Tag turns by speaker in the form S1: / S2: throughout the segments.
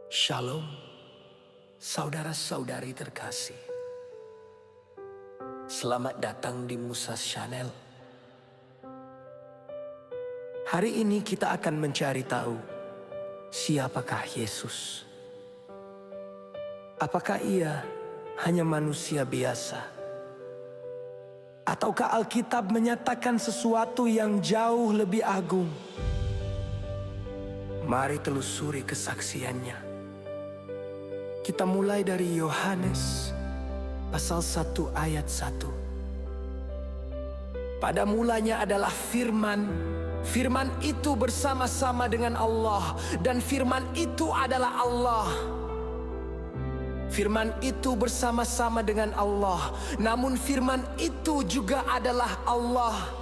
S1: Shalom, saudara-saudari terkasih. Selamat datang di Musa Channel. Hari ini kita akan mencari tahu siapakah Yesus. Apakah ia hanya manusia biasa? Ataukah Alkitab menyatakan sesuatu yang jauh lebih agung? Mari telusuri kesaksiannya. Kita mulai dari Yohanes pasal 1 ayat 1. Pada mulanya adalah firman. Firman itu bersama-sama dengan Allah, dan firman itu adalah Allah. Firman itu bersama-sama dengan Allah, namun firman itu juga adalah Allah.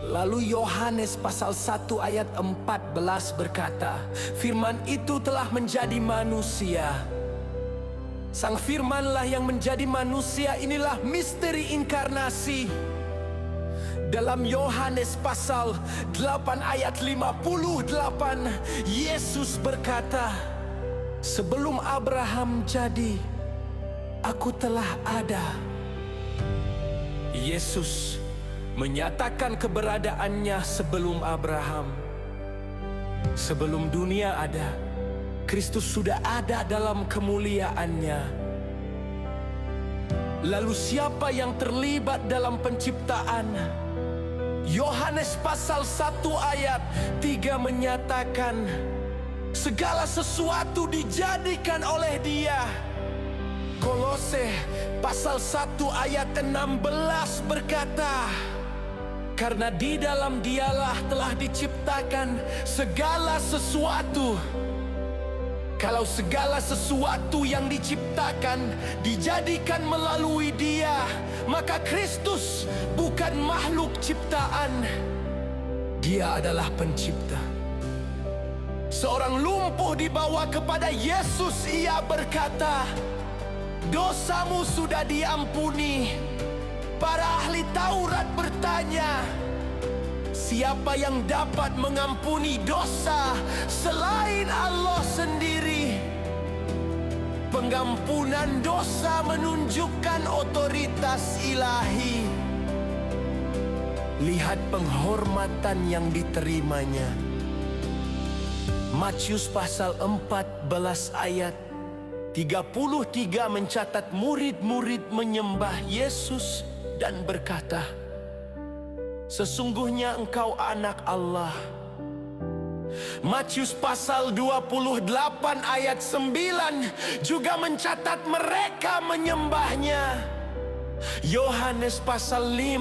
S1: Lalu Yohanes pasal 1 ayat 14 berkata, firman itu telah menjadi manusia. Sang firmanlah yang menjadi manusia, inilah misteri inkarnasi. Dalam Yohanes pasal 8 ayat 58, Yesus berkata, sebelum Abraham jadi, aku telah ada. Yesus menyatakan keberadaannya sebelum Abraham. Sebelum dunia ada, Kristus sudah ada dalam kemuliaannya. Lalu siapa yang terlibat dalam penciptaan? Yohanes pasal 1 ayat 3 menyatakan, segala sesuatu dijadikan oleh Dia. Kolose pasal 1 ayat 16 berkata, karena di dalam Dialah telah diciptakan segala sesuatu. Kalau segala sesuatu yang diciptakan dijadikan melalui Dia, maka Kristus bukan makhluk ciptaan. Dia adalah pencipta. Seorang lumpuh dibawa kepada Yesus, ia berkata, dosamu sudah diampuni. Para ahli Taurat bertanya, siapa yang dapat mengampuni dosa selain Allah sendiri? Pengampunan dosa menunjukkan otoritas ilahi. Lihat penghormatan yang diterimanya. Matius pasal 14 ayat 33 mencatat murid-murid menyembah Yesus dan berkata, sesungguhnya engkau anak Allah. Matius pasal 28 ayat 9 juga mencatat mereka menyembahnya. Yohanes pasal 5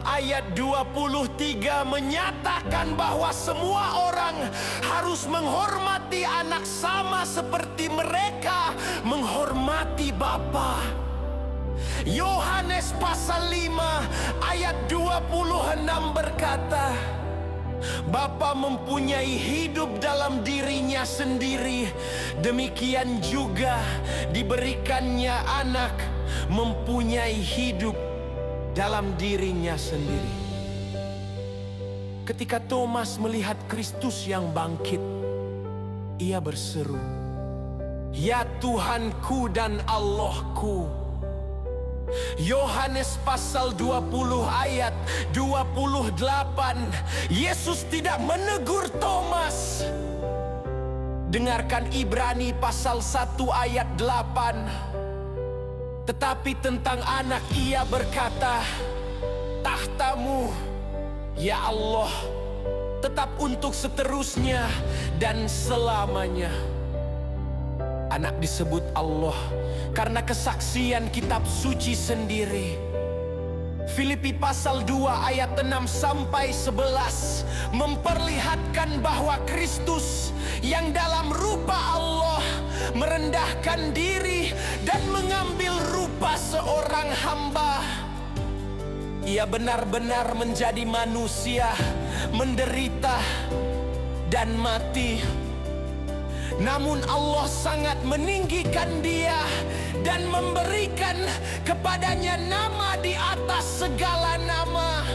S1: ayat 23 menyatakan bahwa semua orang harus menghormati anak sama seperti mereka menghormati Bapa. Yohanes pasal 5 ayat 26 berkata, Bapa mempunyai hidup dalam dirinya sendiri, demikian juga diberikannya anak mempunyai hidup dalam dirinya sendiri. Ketika Thomas melihat Kristus yang bangkit, ia berseru, ya Tuhanku dan Allahku. Yohanes pasal 20 ayat 28, Yesus tidak menegur Thomas. Dengarkan Ibrani pasal 1 ayat 8. Tetapi tentang anak ia berkata, tahtamu, ya Allah, tetap untuk seterusnya dan selamanya. Anak disebut Allah karena kesaksian kitab suci sendiri. Filipi pasal 2 ayat 6 sampai 11 memperlihatkan bahwa Kristus yang dalam rupa Allah merendahkan diri dan mengambil rupa seorang hamba. Ia benar-benar menjadi manusia, menderita dan mati. Namun Allah sangat meninggikan Dia dan memberikan kepadanya nama di atas segala nama,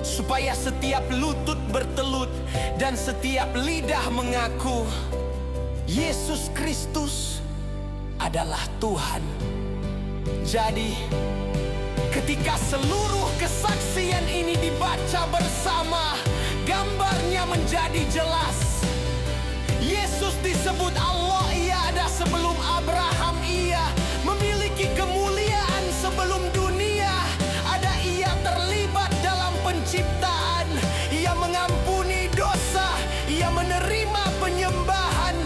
S1: supaya setiap lutut bertelut dan setiap lidah mengaku Yesus Kristus adalah Tuhan. Jadi, ketika seluruh kesaksian ini dibaca bersama, gambarnya menjadi jelas. Yesus disebut Allah, Ia ada sebelum Abraham, Ia memiliki kemuliaan sebelum dunia ada, Ia terlibat dalam penciptaan, Ia mengampuni dosa, Ia menerima penyembahan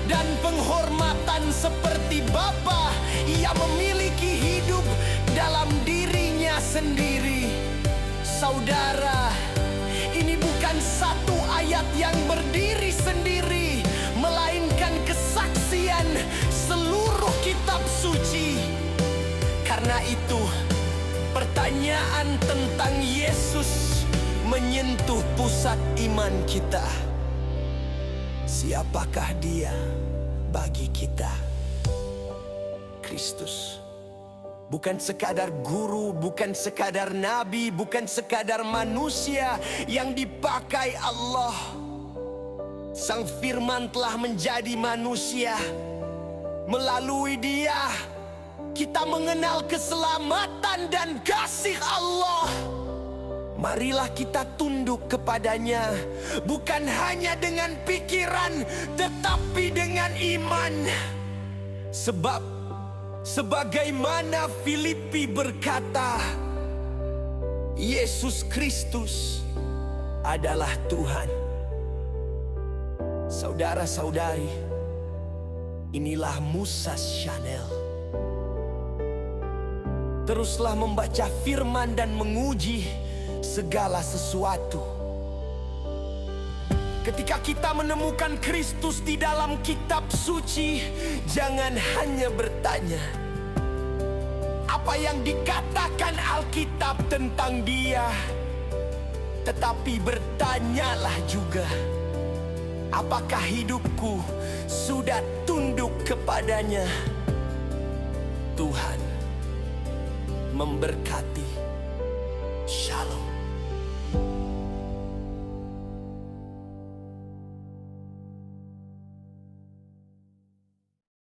S1: dan penghormatan seperti Bapa. Ia memiliki hidup dalam dirinya sendiri. Saudara, ini bukan satu ayat yang berdiri sendiri, melainkan kesaksian seluruh kitab suci. Karena itu, pertanyaan tentang Yesus menyentuh pusat iman kita. Siapakah Dia bagi kita? Kristus bukan sekadar guru, bukan sekadar nabi, bukan sekadar manusia yang dipakai Allah. Sang Firman telah menjadi manusia. Melalui Dia, kita mengenal keselamatan dan kasih Allah. Marilah kita tunduk kepadanya, bukan hanya dengan pikiran, tetapi dengan iman. Sebab sebagaimana Filipi berkata, Yesus Kristus adalah Tuhan. Saudara-saudari, inilah Musa Chanel. Teruslah membaca firman dan menguji segala sesuatu. Ketika kita menemukan Kristus di dalam kitab suci, jangan hanya bertanya apa yang dikatakan Alkitab tentang Dia, tetapi bertanyalah juga, apakah hidupku sudah tunduk kepadanya? Tuhan memberkati.